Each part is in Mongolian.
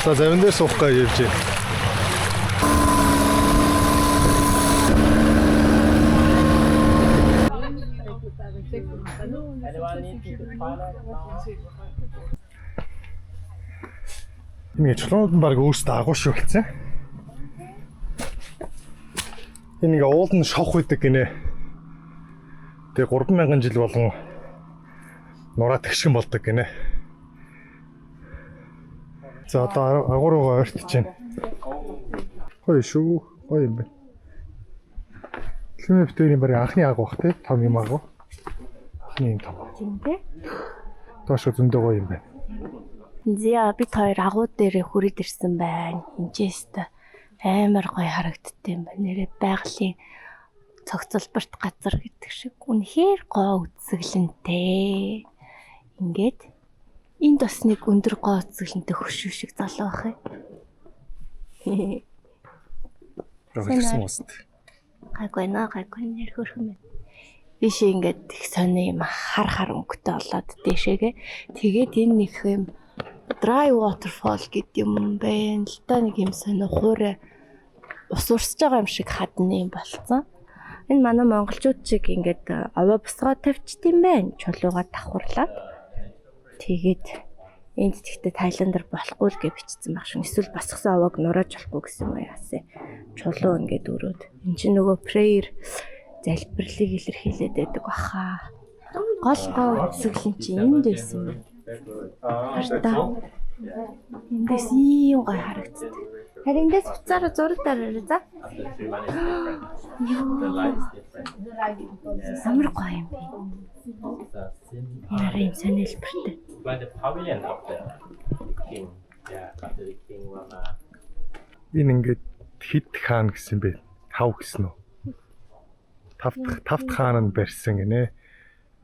За завин дээр суух гэж явж байна. Миний чулуунууд нь баг өөрсдөө агуу шүү хэлсэн. Энэ ингээ уул нь шавх байдаг гинэ. Тэгээ 3000 жил болгон нураа тэгшгэн болдог гинэ. За одоо агуу руугаа ойртож байна. Гоё шүү. Гоё юм байна. Лүмэ битэрийн баг анхны агуу бах те. Том юм агуу. Анхны юм том. Тийм дээ. Тоош зөндөө гоё юм байна. Зя бид хоёр агуу дээр хүрээд ирсэн байна. Хинчээстэй амар гоё харагддсан юм байна. Нэрээ байгалийн цогцолборт газар гэдэг шиг үнэхээр гоо үзэсгэлэнтэй. Ингээд энд бас нэг өндөр гоо үзэсгэлэнтэй хөшөө шиг залуу бах юм. Тэгсэн үст. Гайгүй нэр хөрхөн байна. Биш ингээд их сони юм хар өнгөтэй болоод дэшээгээ. Тэгээд энэ нэг юм dry waterfall гэдэг юм байна л да, нэг юм сони хуурай ус урсж байгаа юм шиг хадны юм болцсон. Энэ манай монголчууд шиг ингээд овоо босгоо тавьчт юм байна. Чулуугаа давхарлаад. Тэгээд энд тэгтээ Тайландэр болохгүй л гэж бичсэн баг шин. Эсвэл босгосон овоог нурааж болохгүй гэсэн юм яасан. Чулуу ингээд өрөөд. Энд чинь нөгөө prayer залбирлыг илэрхийлээд байдаг баха. Гол үзэсгэлэн чинь энд байсан юм. Хартаа. Эндээс ийм гой харагддаг. Харин эндээс буцаараа зураг дараарай за. Амар гой юм бэ. Ярин сонирхолтой. Энэ ингээд хит хаан гэсэн бэ? Хав гэсэн үү? Тавт хаан нь барьсан гинэ.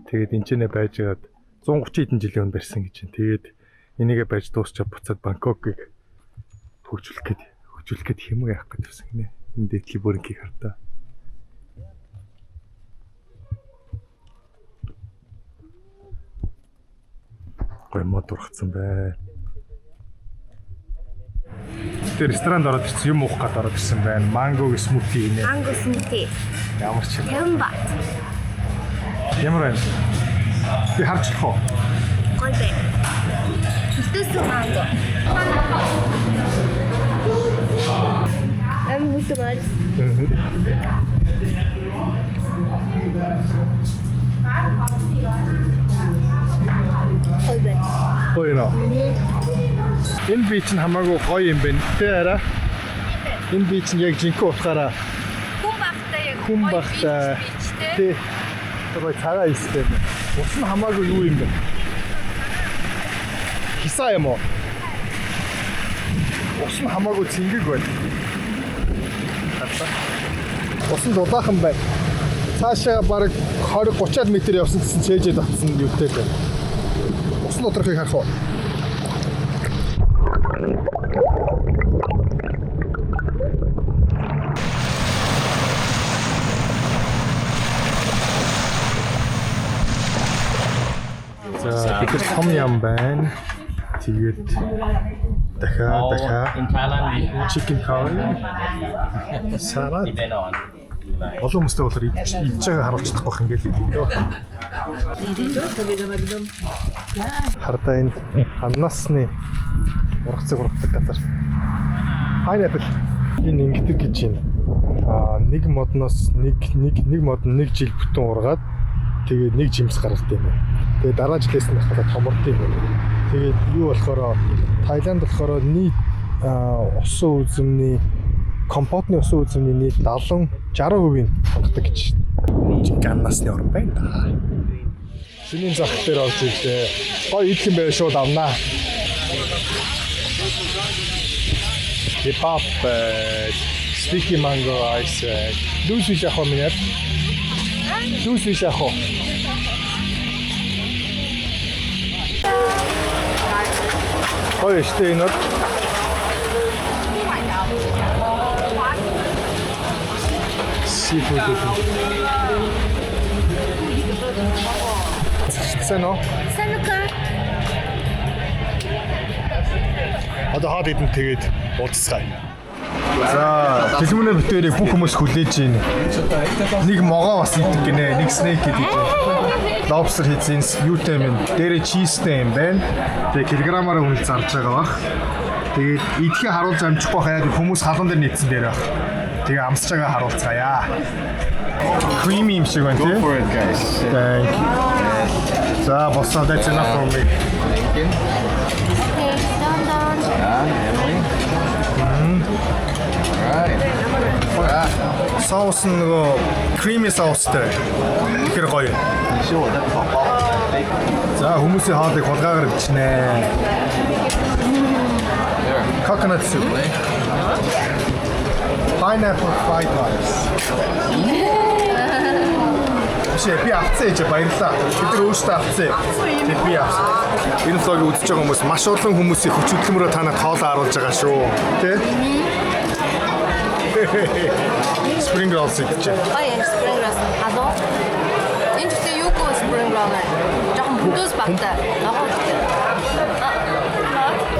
Тэгээд энэ ч нэ байжгаад 130 хэдэн жилийн өмнө барьсан гэж байна. Тэгээд энийгээ барьж дуусчаад буцаад Бангкокыг хөгжүүлэх гээд хэмээг явах гэж байсан гинэ. Энэ дэдлийн бүрэнгийг хартаа. Гой мод ургацсан бай. Тэр ресторанд ороод ирсэн юм уух гээд ороод ирсэн байна. Манго смути гинэ. Манго смути. Ямар ч юм. 50 бат. Ямар байна? Би харчлах уу? Гоё бай. Чүлтэс манго. Muito mais. Гоё нөө. Энэ би чинь хамаагүй гоё юм байна. Тэ арай. Энэ би чинь яг жинхэнэ утгаараа хүн багтай. Тэ. Тэгээ цагаа ийстэй. Ус нь хамаагүй юу юм бэ? Хисаа юм уу? Ус нь хамаагүй цэнгэг байна. Ус нь дулаахан байна. Цаашаа бараг 20-30 м явсан гэсэн цээжэд татсан юутай байна. Ус нь доторхыг харах уу? За тэгэхээр том юм байна. Тэгээд дахиад In Thailand we do chicken curry. Салат. Олон хүмүүстэй болохоор идж байгаа харуулж чадахгүй байх ингээд идэв. Хардаа энэ ханасны ургацыг ургадаг газар. Pineapple энэ ингэдэг гэж юм. Нэг модноос нэг мод нэг жил бүтэн ургаад тэгээд нэг жимс гаргад юм. Тэгээд дараа жилээс нь хахад томорд юм. Тэгээд юу болохоор Таиланд болохоор нийт усан үзэмний компотны усан үзэмний нийт 70-60% хоногддог гэж байна. Ганнасны орн байна да. Шинийн зах дээр орж ирлээ. Гоё идэх юм байв шууд авнаа. Hip-hop, sticky mango ice. Дүүс биш яах вэ минь? Дүүс биш яах вэ? Гоё штэ энэ. Seafood. Сайн уу? Сайн уу? Одоо хаад идэм тэгээд уулзцгаая. За, дэлгүүрээ битээрийг бүх хүмүүс хүлээж байна. Нэг могоо бас идэг гинэ, нэг снэйк идэг. Lobster хийсэн юутай юм. Дээрээ чизтэй юм байна. Тэгээ килограммаар үнэл зарж байгаа бах. Тэгээд идэхээ харуулж амжихгүй хаяад хүмүүс халуун дээр нийцсэн дээр баг. Тэгээ амсч байгаа харуулцгаая. Creamy юм шиг байна тий. For it, guys. Thank you. За, боссоо that's enough for me. Thank you. Okay, down. Emily. Alright. Соус нөгөө creamy соустай. Тэгэхээр гоё. За, хүмүүсийн хоолыг хулгаагаар бичнэ. Coconut soup. Pineapple fried rice. Би авцсан ээж баярлаа. Бид нар өөрсдөө авцсан. Тэгээд би авсан. Энэ влогийг үзэж байгаа хүмүүс маш олон хүмүүсийн хүч хөдөлмөрөөр танад хоолоо харуулж байгаа шүү. Тэ? Spring rolls гэж. Spring rolls. Хадуу. Энд ихтэй юу гоо spring roll нэ. Жохон бүдүүс багтаа.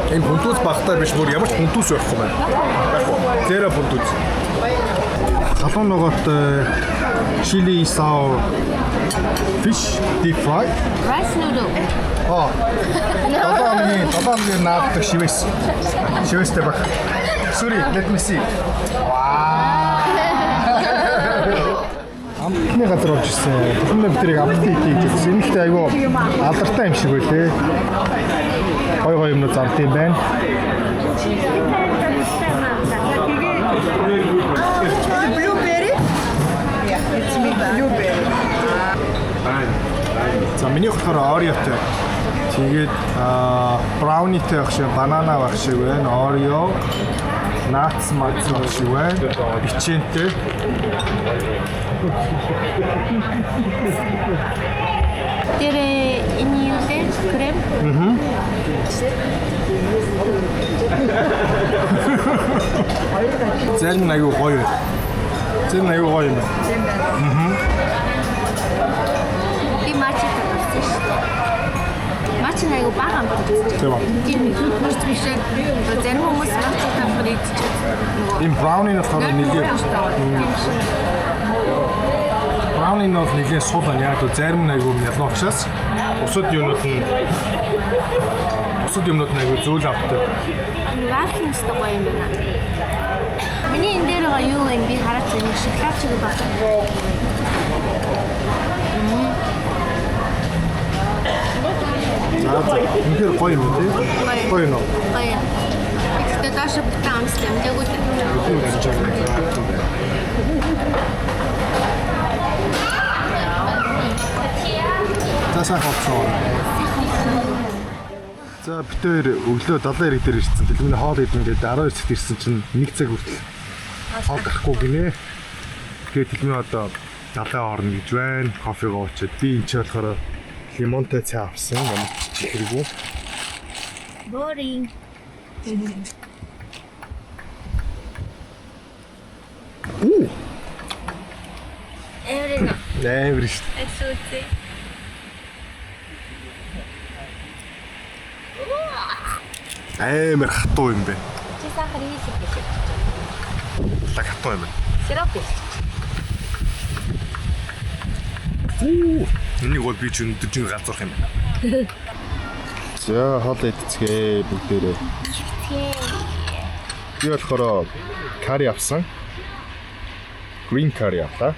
Энэ бүдүүс багтаа биш бүр ямар ч бүдүүс байхгүй байна. Зэра бүдүүс. Халуун ногоотой chili sour fish deep fried. Rice noodle. Долоомгийн нааддаг шивээс. Шивээстэй баг. Sorry, let me see. Амтны газар орж ирсэн. Бүхэн бидрийг амтны идэх гэсэн. Энэ ихтэй айгүй алдартай юм шиг байлээ. Гой юмнууд зард юм байна. Blueberry? Yeah, it's me blueberry. За миний болохоор Oreo-тэй. Тэгээд brownie-тэй байх шиг, банана байх шиг байна. Oreo, nuts байх шиг байна. Бичэнтэй. Тэр энэ юу вэ? Крем? Зарим нь аюу гоё. Зарим нь аюу гоё юм. Би мачи тавьсан шүү дээ. Мачи аюу бага юм байна. Тийм. Маш биш. Зарим хүмүүс мачи тавьдаг идчихсэн. Им brownie болохоор нэлээд brownie нь бол нэлээд сул байна. Яг л зарим нь аюу ялгаа учраас бусад юмнууд нь аюу зөөл авдаг. Вафлс гоё юм байна. Миний энэ дээр байгаа юу юм би хараад байна. Шоколад чиг байна. Тэгэхээр гоё юм тий. Гоё нөө. Гоё. Ихтэй даш бутан амслам дэгүүл. Тасаа хоцоо. За бид хоёр өглөө 70 хэрэг дээр ирсэн. Дэлгүүний хоол идэн гээд 12 цагт ирсэн чинь 1 цаг хүртэл хоол гарахгүй гинэ. Тэгээд дэлгүүний одоо 70 орно гэж байна. Кофего уучаад би энэ ч болохоор лимонтой цай авсан. Ямар ч хэрэггүй. Boring. Эврина. Эвриш. Эсүүцээ. Амар хатуу юм бэ. Чи сахар хийсэх гэж. Лаг хатуу юм байна. Сироп биш. Энийг бол би ч өндөржин газарх юм байна. За хоол идцгээ бүгдээрээ. Би болохоор карри авсан. Green curry авлаа.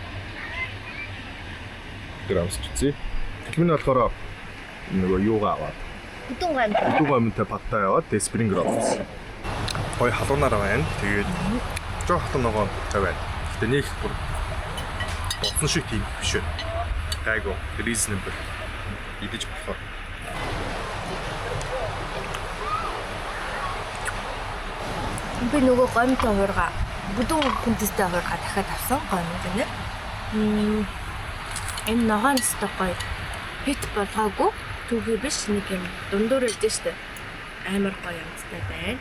Грамс чицээ. Тэгмэн болохоор нөгөө юугаа аваад. Бүдүүн гамтай паттай яваад spring rolls. Гой халуунаар байна. Тэгээд жоо хатан ногоо цай байна. Гэтэ нэг бүр боцсон шиг тийм биш үү. Гайгүй, reasonable. Идэж болохоор. Би нөгөө гомтой хуурга бүдүүн хүндэстэй хуурга дахиад авсан гомн гэнэ. Энэ ногоонос гоё. Хит болгоогүй. Түүхий биш нэг юм дундуур өгдөө штэ. Амар гоё юмстай байна.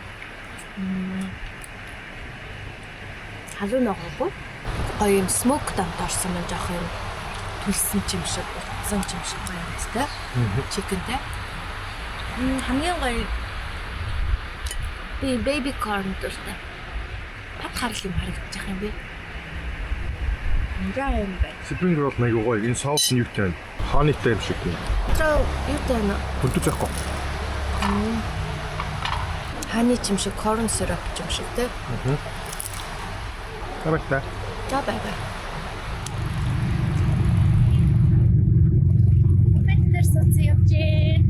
Халуун ногоогүй. Гоё юм смок дамт орсон мэн жоох юм. Түлсэн ч юм шиг. татсан юм шиг гоё юм тест. Чикэнтэй. Хамгийн гоё би baby corn дуртай. Хат харал юм харагдаж байгаа юм бэ? Яа юм бэ? Spring roll нэг гоё. Энэ соус нь юутай вэ? Honeyтэй юм шиг юм. Чоо юутай нэ? Бүрдэж байхгүй. Ханы ч юм шиг, corn syrup ч юм шиг те. Карагтай. За бай. Бэтэр соц явжээ.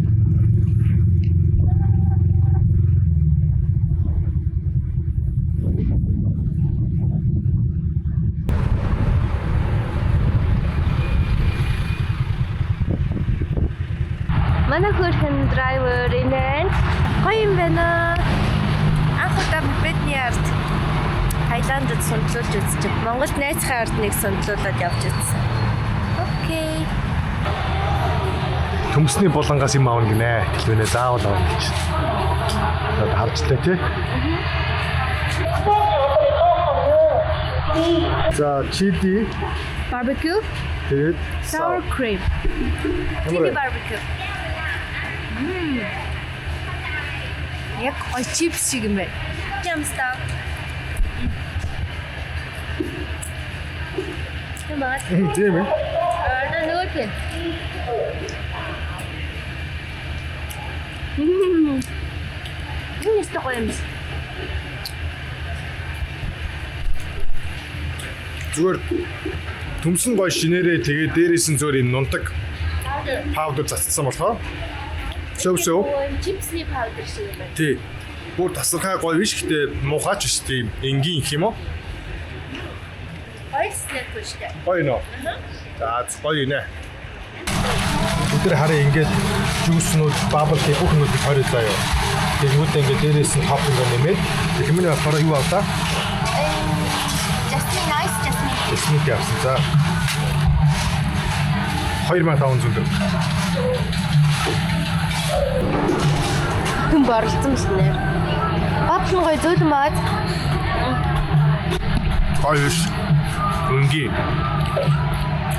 Манай хөрхэн драйвер инэн гоё юм байна. Анхудаа бидний ард Таиландд сундлуулж үзчих. Монголд найзхаа ард нэг сундлуулад явж үзсэн. Окей. Төмсний булангаас юм аавна гинэ. Хэлвэнэ заавал аавна гэж. Одоо харжлаа тий. За чили, Barbecue, тэгээд sour cream. Chili barbecue. Яг гоё чипс шиг юм байна. Ямстаа. Тэмээ. Тийм ээ. Нөгөө тийм. Энэ гоё юм. Зүгээр төмсөн гоё шинээрээ тэгээд дээрээс нь зөөр энэ нунтаг паудер зассан болохоор шоу Чипсний паудер шиг юм байна. тий. Бүр тасархай гоё биш гэхдээ муухайч биш тийм энгийн их юм уу? Гоё снэк биш үү? Гоё нөө. За гоё нэ. Өдөр хараа ингээд жууснууд, бабл tea бүх нүд хорой заяа. Тэгмүүд ингээд дээрээс нь топинг нэмээд хэмнээ болохоор юу авлаа? Jasmine явсан. За 2500 төгрөг. Хүн борлцсон шүү нэр. Бадлан гоё зөөлөн баад. Гоё биш. Өнгийн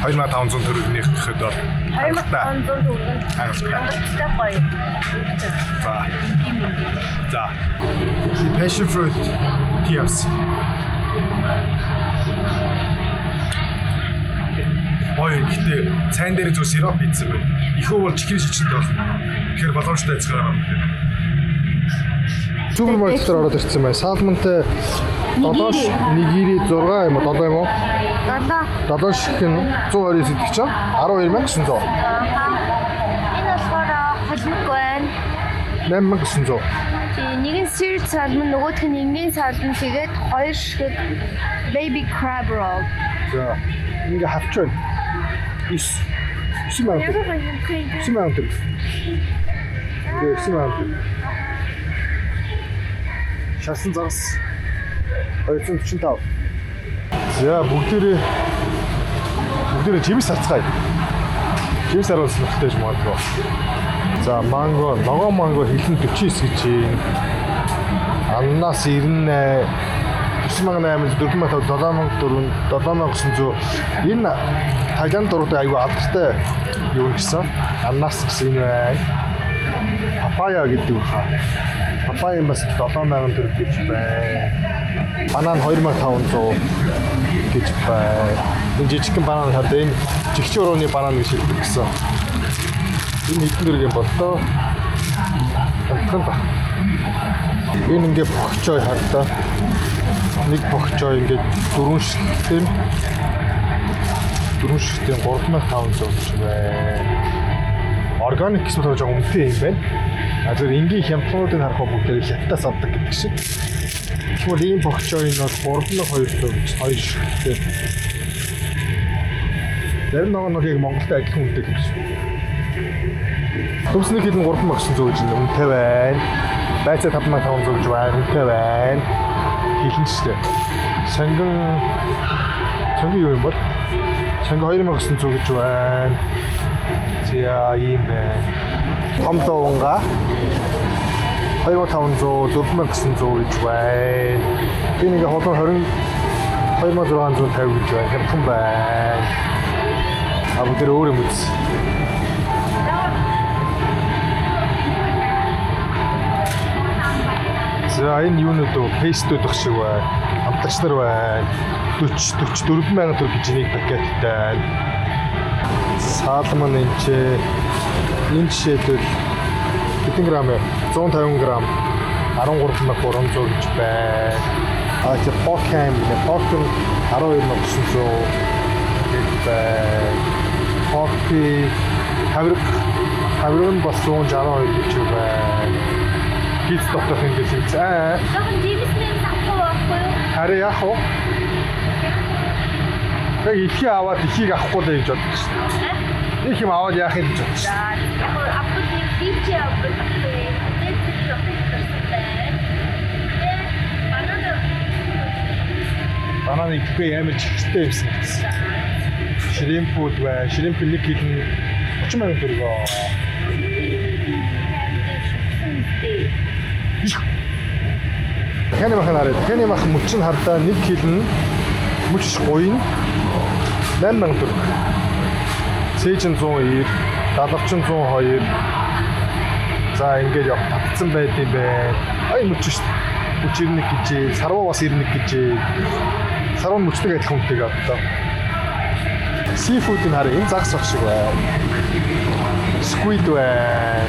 2500 төгрөгнийх гэхэд бол 2500 төгрөг. Хангалттай. Гоё. За. Passion fruit tea. Ой гэхдээ цайн дээр зөв сироп хийсэн байна. Ихөө бол чихрийн шичэнд бол. Тэгэхээр боломжтой байцгаараа байна. Супермаркет дээр ороод ирсэн байна. Салмонтой долоош нигири 6 юм уу 7 юм уу? Долоош хэн 120 сэтг чинь 12900. Энэ болохоор холимог байна. 8900. Нэг нь seared salmon, нөгөөх нь энгийн salmon тэгээд хоёр шиг baby crab roll. За ингээ хавч байна. 9 мянга. 9 мянга. Тэгээ 9 мянга. Шалсан загас 245. За бүгдээрээ жимс харцгаая. Жимс харуулсан нөхдөж магадгүй. За манго, ногоон манго хилэн 49 гэж юм. Ананас 98, 9800, 4,700, 7,900. Энэ Таиланд дуртай айгүй алдартай юу гэсэн? Ананас гэсэн юм байна. Папая гэдэг үү хаа. Папая бас 7,000 төгрөг гэж байна. Банан 2,500 гэж байна. Энэ жижигхэн банан хаад энэ жигч урууны банан гэж хэлдэг гэсэн. Энэ хэдэн төгрөг юм бол тоо? Энэ ингээ бохчой хардаа. Нэг бохчой ингээ 4 шилтэн 3,500 гэж байна. Органик гэсэн бол жоохон үнэтэй юм байна. А зөв энгийн хямднуудыг харах бүгдээ хятадаас авдаг гэдэг шиг. Тэгвэл ийм бохчой нь бол 3,200 гэж 2 шилтэн. Тэр нэг яг Монголтай адилхан үнэтэй гэж. Төмсний хилэн 3,900 гэж үнэтэй байна. Байцаа 5,500 гэж байна. Үнэтэй байна. Хилэнчтэй. Сонгон юу юм бол? Сонгон 2,900 гэж байна. За ийм байна. Том доонга 2,500, 4,900 гэж байна. Би нэг холон 22,650 гэж байна. Хямдхан байна. А бүгд өөр юм үз. За энэ юунууд уу пейстүүд их шиг байна. Хамтлагч нар байна. 44 мянган төгрөг гэж нэг пакеттай. Салмон энэ жишээлбэл хэдэн грамм вэ? 150 грамм 13,300 гэж байна. А тэр покем нэ покем 12,900 гэж байна. Кофе тавирын бас 162 гэж байна. Пиц доторх юм биш үү? Жоохон дивисний авахгүй байхгүй юу? Харин яах вэ? Яг ихийг аваад ихийг авахгүй л гэж боддог шүү дээ. Их юм аваад яах юм гэж боддог шүү дээ. Яг авахгүй нэг пич авахгүй. Бананы ихтэй амар чихтэй юмсан гэсэн. Шримпүүд бай. Шримп нэг кило 30 мянган төгрөгөө. Тэний махан хараа. Тэний махан мөч нь хардаа 1 кг нь мөч гуйн 8 мянган төгрөг. Цээжин 190, далавчин 102. За ингээд явах татсан байд юм байна. Ай мөч шүү дээ. Мөч 91 гэж, сарваа бас 91 гэж. Сарваа мөчтэй адилхан үнэтэй гадаа. Seafood-ын хараа энэ загс баг шиг байна. Squid байна.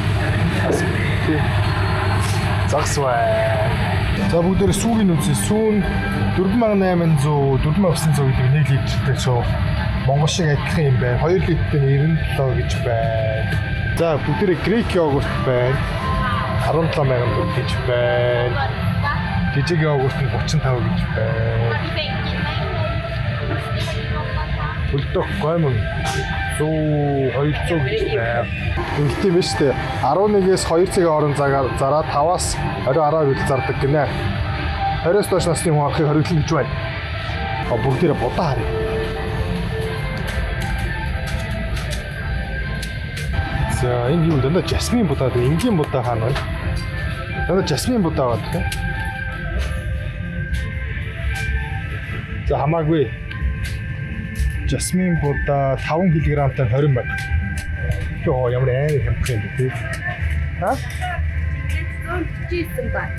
Загс байна. За бүгдээр сүүгийн үнэс сүүн 4800 4900 гэдэг 1 литртэй суу Монгол шиг адилхан юм байна. 2 литртэй 97 гэж байна. За бүгдээр грек йогурт байна. 17 мянган төгрөг гэж байна. Жижиг йогурт нь 35 гэж байна. Бүлдөх гомон 200 гэж байна. Ингэх юм шүү дээ. 11-ээс 2 цагийн хооронд зараад 5-аас орой 10 хүртэл зардаг гинэ. 20-оос доош насны хүн авахыг хориглон гэж байна. Бүгдээрээ будаа харъя. За энэ юу дандаа жасмин будаа дээ. Энгийн будаа хаана вэ? Дандаа жасмин будаа байна тийм. За хамаагүй. Жасмин будаа 5 кг-тай 20 байна. Йоо ямар амар хямдхан юм бэ тий. Ха? Жийсэн бат.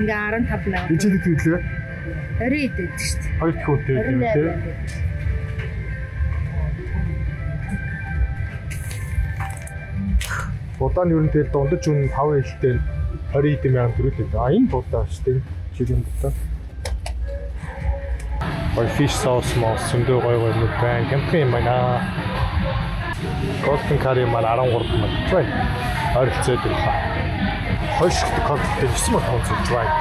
Ингээ 15 мянга. Ичээд төлөө. 20 идэв шүү дээ. 2 дахь үнэтэй юм тий. Будааны ер нь тэгэл дундаж үн 5 хэлтэй 20 мянган төгрөг л. А энэ будаа шүү дээ. Чиглэн будаа. Ой fish sauce мас зөндөө гой юм байна. Хямдхан юм байна. Golden curry маань 13 мянга байна. Ойролцоод байна. Хойшигт коктейл 9500 байна.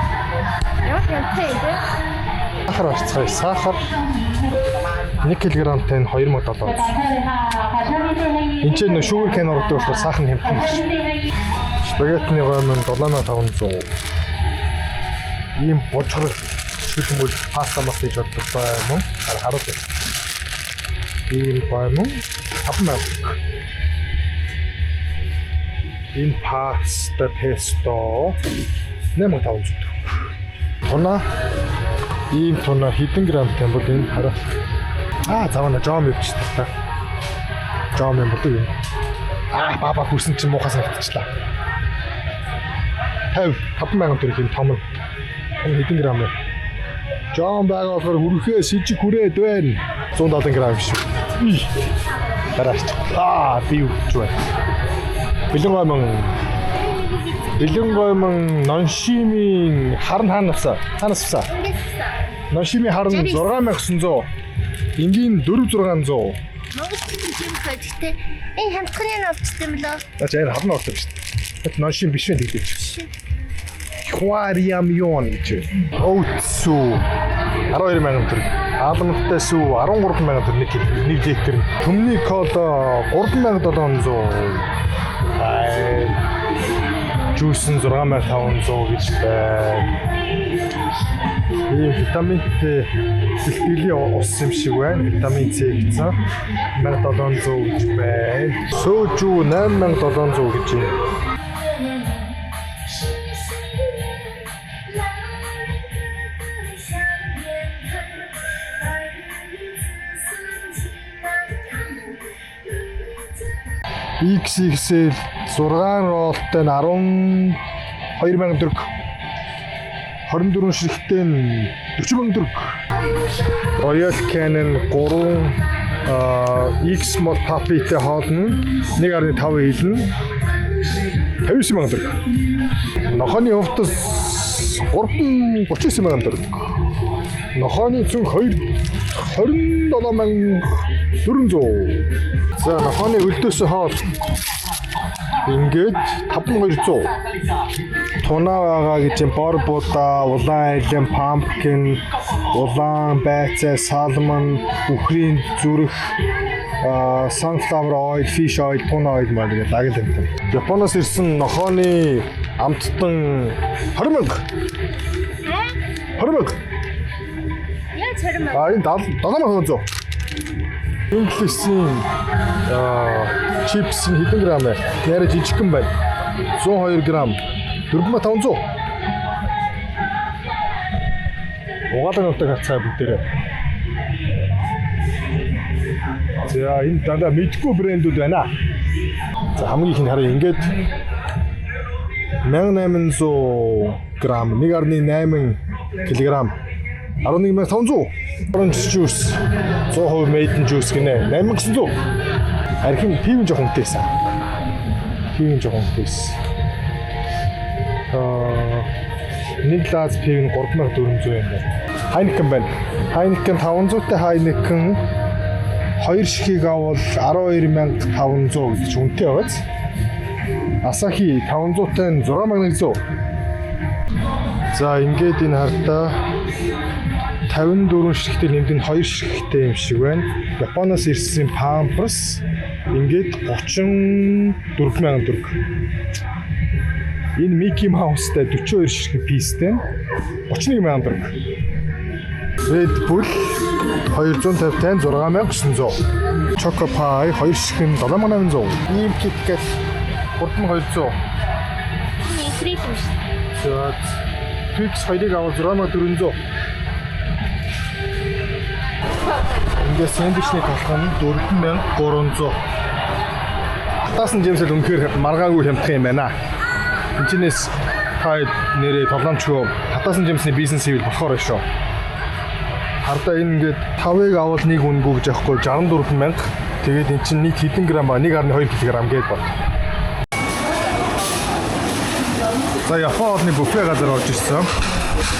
Яа хэмтэй юм бэ? Сахар орцгой. Сахар 1 кг-тай нь 2700. Энд чинь sugar cane ордог болохоор сахар нь хямдхан байна. Спагеттины гомон 7500. Ийм бочгор шилмэл паста мас гэж боддог юм уу? Харуул. Ийм баймон 5,000. Энэ паста песто 8,500. Туна ийм туна хэдэн грамтай бол энэ хараа. Завана жом өвчтэй та. Жом юм болов уу? Баба хүрсэн чинь муухай санагдчихлаа. 5,000 төгрөг юм том. Хэдэн грамм вэ? Жом байгаа болохоор хүрхээ сэжиг хүрээд байна. 170 грамм шүү. Дараач. Би үгүй байна. Бэлэн гомон ноншимийн харн хаанасаа. Ноншимийн харн 6900. Энгийн 4600. Монгол хэлний хэвчтэй энэ хямдхны авчтай юм лөө. За харн ордог шүү дээ. Ноншим биш вэ гэдэг. Хуариамион гэж. Оутсу 12,000 төгрөг. Аалмтай сүү 13,000 төгрөг 1 литр. Төмний кола 3,700. Жуус нь 6,500 гэж байна. Ийм витаминтэй бэлтгэлийн ус юм шиг байна. Витамин С гэсэн 1,700 гэж байна. Сөөжүү 8,700 гэж байна. XXL 6 роллтой 12,000 төгрөг. 24 ширхтээ 40 мянган төгрөг. Royal Canin 3 X Small Puppy-тэй хоолно 1.5 хэлнэ 59 мянган төгрөг. Нохооны хувцас 39 мянган төгрөг. Нохооны цүнх 27,400. За нохооны өлдөөс хоол ингээд 5200. Тунаа байгаа гэж юм борбуда, улаан айлын, pumpkin, улаан байцаа, салмон, бүхрийн зүрх, sunflower oil, fish oil, tuna oil маа гэдэг лагил юм. Японоос ирсэн нохооны амттан 20 мянга. 20 мянга. Яа царим. Энэ 7,500. Инглисийн чипс хэдэн грамм вэ? Нэрэ жижигхэн байна. 102 грамм 4,500. Угаалгын утга хацгаа бүгдээрээ. За энэ дандаа мэдгүй брэндүүд байна. За хамгийн их нь хараа ингээд 1800 грамм 1.8 кг 11,500. Orange juice 100% made in juice гинэ 8,900. Архин пивэн жоохон үнэтэйсэн. Пивэн жоохон үнэтэйсэн. Нэг лаз пивэн 3,400 юм байна. Heineken байна. Heineken 500-тай Heineken 2 шихийг авал 12,500 гэж үнэтэй байгааз. Asahi 500-тай 6,100. За ингээд энэ хартаа 54 ширхтээ нэмдэг 2 ширхтээ юм шиг байна. Японоос ирсэн Pampers ингээд 34,000 төгрөг. Энэ Mickey Mouse-тай 42 ширхэг пистэй 31,000 төгрөг. Red Bull 250-тай 6,900. Choco Pie 2 ширхэг 7,800. Ийм KitKat 3,200. Фрик юм шиг. За Twix 2-ыг авал 6,400. Ингээд сэндвичний толгой нь 4,300. Хатаасан жимсэл үнэхээр маргаагүй хямдхан юм байна. Энд та нэрээ толгомчгүй хатаасан жимсний бизнес хийвэл болохоор шүү. Хардаа энэ ингээд 5-ыг авал 1 үнэгүй гэж аахгүй 64,000. Тэгээд эн чинь нэг хэдэн грамм ба 1.2 кг гээд бод. За Японы буфе газар орж ирсэн.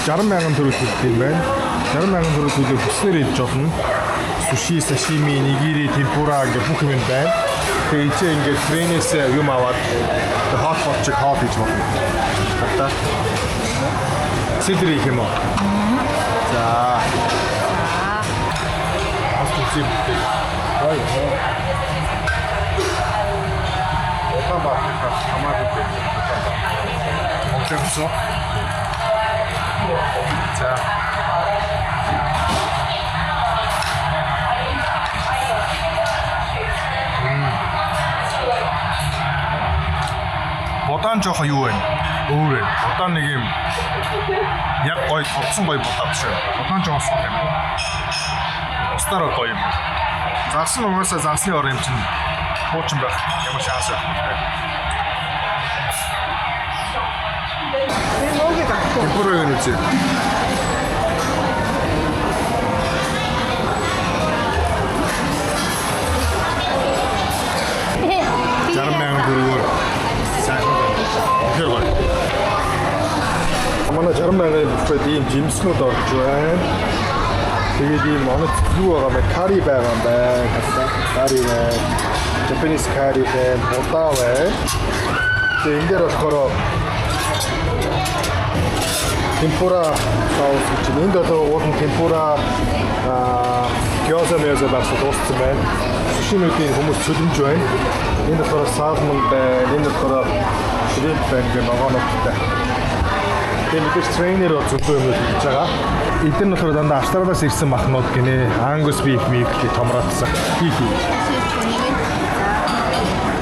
60,000 төгрөг төлдөг юм байна. 60,000 төгрөг төлөв хүснээр идэж болно. Суши, сашими, нигири, темпура гэх бүх юм байна. Тэгээд чи ингээд фрэнээс юм аваад хот чиг хоол хийж болно. Хата. Сидри юм уу? За. Асуусан. Ой. Отаба хамаагүй. Октябрьсо. За. Бодан жоохон юу вэ? Өөр ээ. Бодан нэг юм яг гоё толцсон гоё бодаад шүү. Бодан жоохон сул юм. Устараа гоё юм. Загсан угаасаа загсны ор юм чинь хуучин байх. Ямар шанс вэ? Темпура юу нэ? Манай 60,000 буфет ийм жимснүүд орж байна. Тэгээд ийм онц юу байгаа бэ? Карри байгаа юм байна. Карри байна. Japanese curry байна. Удаа байна. Тэгээд энэ дээр болохоор темпура соус гэж энд одоо уулын темпура гёза мэзэ бас дууссан байна. Сушинуудын хүмүүс чөлөмж байна. Энэ болохоор салмон байна. Энэ болохоор шримп байна гэх ногоонуудтай. Тэгээд трейнер зөвхөн юм хийж байгаа. Эдгээр нь болохоор дандаа Австралиас ирсэн махнууд гинэ. Angus beef meat гэх томроодсан. Beef.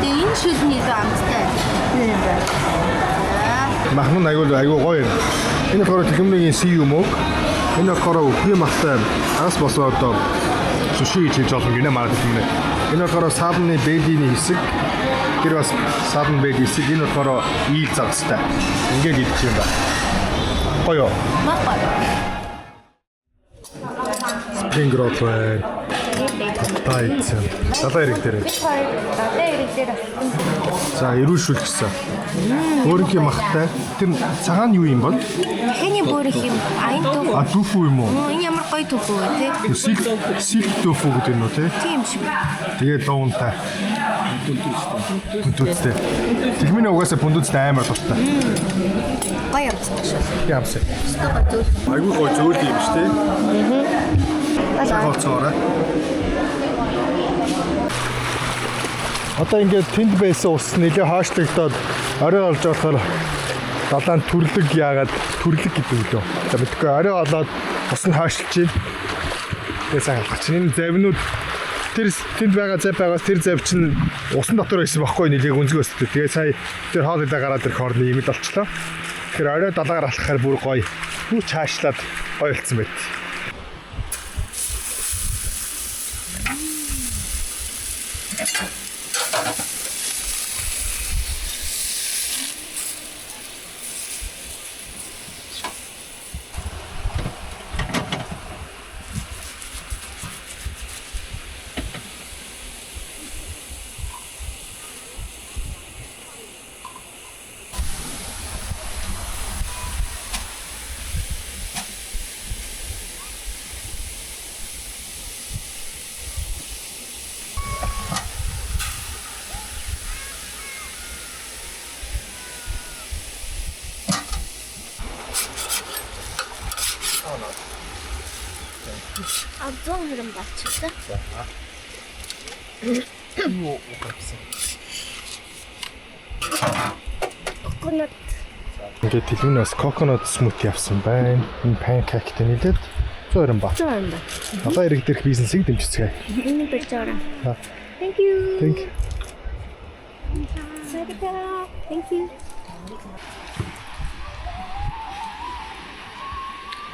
Тэгээ энэ шилний амттай. Махнууд аюул гоё юм. Энэ болохоор тэлэмгийн си юм уу? Энэ болохоор үхний махтай ас босоо одоо суши хийж болно гинэ маркет юм. Энэ болохоор сабны бэлиний хэсэг. Тэр бас сабны бэли хэсэг. Энэ болохоор ийл загстай. Ингээд идэх юм байна. Гоё. Мах гоё. Spring roll байна. Тайцсан. Далайн хэрэг дээр. Далайн хэрэг дээр авсан. За, ирүүлшүүл гэсэн. Өөрийнхөө махтай. Тэр цагаан юу юм бол? Хэний бүрэх юм? Айн төв. А дүүфүү юм уу? Энэ ямар гоё төв вэ те? Сик дүүфүү гэдэг нь үү те? Тийм шиг. Тэгээд луунтай. Бүндүүцтэй. Тэгмийн угаасаа бүндүүцтэй амар дуртай. Гоё амсдаг шүү. Ямсаа. Стога зүйл. Айгүй гоё зүйл юм шүү дээ. Цагаалцоорой. Одоо ингээд тэнд байсан ус нэлээ хаашлагдаад орой олж болохоор далайн төрлөг яагаад төрлөг гэдэг үү? За мэдгүй орой олоод ус нь хаашлж байна. Тэгээ сайн халах чинь энэ завнууд тэр тэнд байгаа зав байгаас тэр зав чинь усан дотор байсан байхгүй нэлээ гүнзгий өстэй. Тэгээ сая тэр хоол идэ гараад тэр хорны имэд болчлоо. Тэгэхээр орой далаагаар алхахаар бүр гоё. Хүүч хаашлаад гоё болсон байт. А 100 хэрэм болчихлоо. Юу угаарсан. Coconut. Ингээд дэлгүүнээс coconut smoothie авсан байна. Энэ pancake-тэй нийлээд 100 хэрэм ба. 100 хэрэм ба. Одоо эрэг дээрх бизнесийг дэмжицгээе. Энэ бэлж аваа. Thank you. Thank you. Thank you.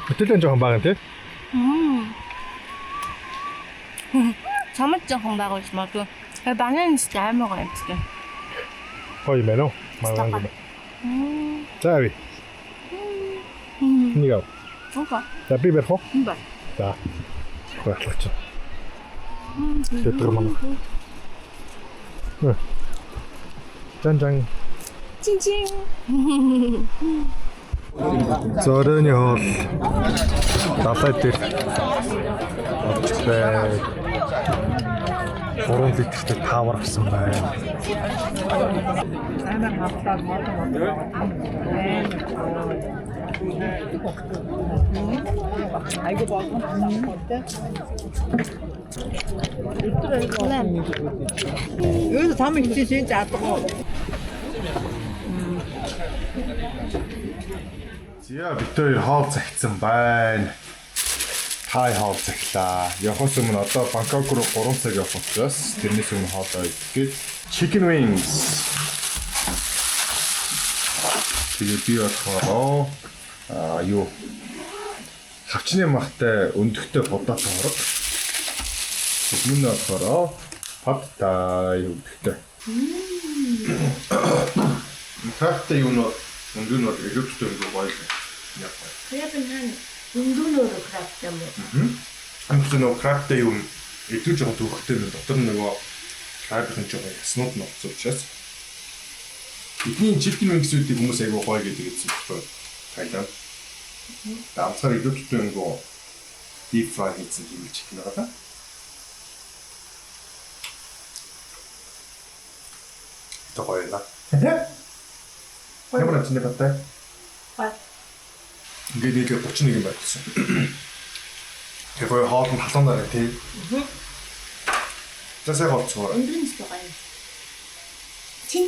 Хөтөлөн жоохон бага тий. Чамд жоохон байгуулж магадгүй. Банан амар гоё юмчтэй. Гоё юм уу? Маа. За ви. Нига. Окей. За би бэр хоо. Ба. За. Хөөрлөч. Тэтгэр мана. Жан. Чин. Зорооны хоол. Далай дээр. Оцтой. 3 литртэй тавар авсан байна. Айгу болон. Юу там ихсэн заадгаа. Зя бид хоёр хоол цагтсан байна. Хай хоол цаглаа. Явахаас өмнө одоо Бангкок руу 3 цаг явах учраас тэрнээс өмнө хоолоо идгээд chicken wings. Тэгээ би болохоор юу хавчны махтай өндөгтэй будаа тоорог. Өмнө нь болохоор пад тай өндөгтэй. Хавтай юу нөө өндөө нь электтэй өндөө гоё л. Яг гоё. Тэгээд энэ өндөнөөр крафт юм уу? Амт нөө крафттай юм эдүү жоохон төвхтэй нэ дотор нөгөө крафтын жоохон яснууд нь олцсон учраас бидний chicken wings-үүдийг хүмүүс айгүй гоё гэдэг хэлсэн байхгүй тайлаа. Давцаар эдүүтэй нөгөө deep fry хийсэн юм chicken байгаа. Это гоё наа. Ямар ч нэг баттай. Бай. Ингээд нэг 31 юм байсан. Тэгэхээр хоол нь халуун дараа тий. За сайн болцгоо. Өндрийн зүйл гоё. Чин.